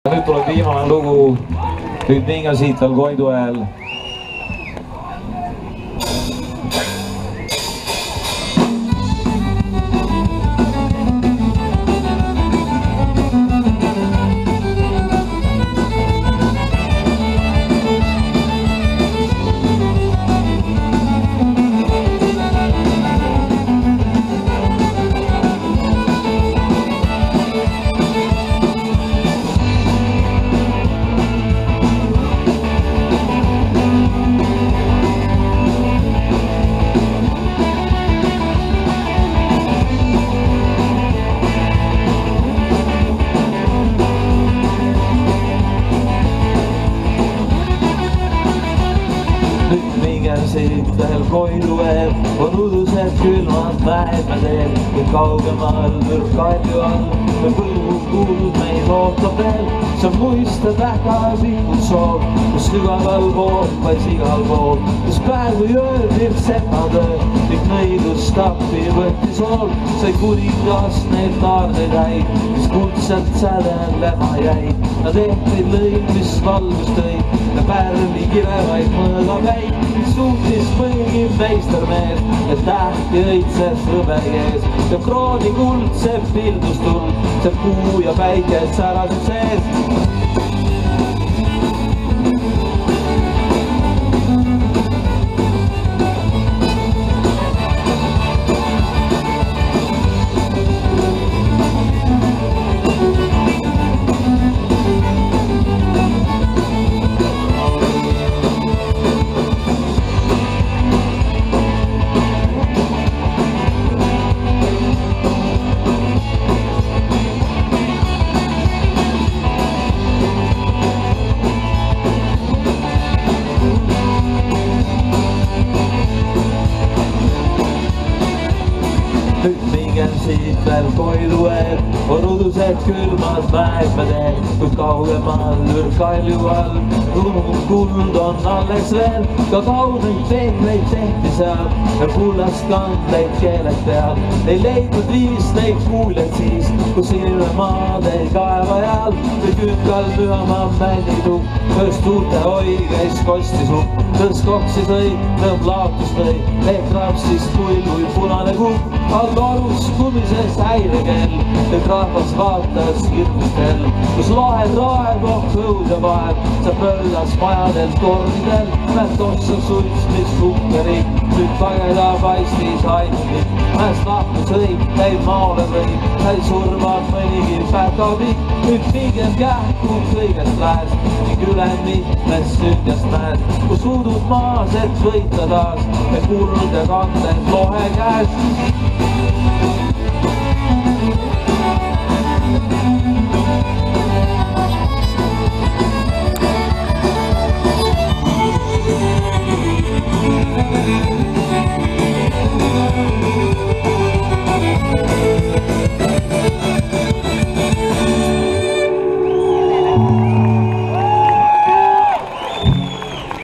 Nüüd tuleb viimane lugu, nüüd minge siit veel Koidu ajal. Siit veel Koidu eel on udused külmad mäedel, kui kaugemal Kalju all või põllukuud meid ootab veel. See on muista tähkasikut soov, kus sügaval vood, vaid igal pool, kus päev või öö virk sepatöö, ning nõidus tappi võttis hool. Sai kuningas neid taardeid häid, mis kuldselt sädel lema jäi. Nad ehtreid lõid, mis valgus tõid ja pärli kirevaid mõõgapäid. Suutis mõngi meistermees, et tähti õitses hõbegees ja krooni kuldse pildustuld, see kuu ja päike särasid sees. Nüüd mingem siit veel Koidu eel on udused külmad mäedel, kuid kaugemal Kalju all lunud kuld on alles veel. Ka kauneid peegleid tehti seal ja kullast kandeid keeled peal. Ei leidnud viis neid kuuljaid siis, kus ilme maad ei kaeva jääl või künkal pühama männidu, ööst tuulte hoi käis kosti supp. Tõs koksi sõi, lõmm laatus tõi, ehk rapsis pull kui punane kukk. All orus kumises häirekell, et rahvas vaatas hirmustel, kus lahed raeb õud ja vaeb, see pöllas majadel tornidel. Mäest ossa suits, mis hukkerik, nüüd pageda paistis ainult. Mäest lahku sõi, käib maale või, sai surmad mõnigi päkapikk. Nüüd pigem kähku kõigest lääs ning üle mitmest sündjast näed, kus udud maas, et võita taas ja kuld ja kanded lohe käes.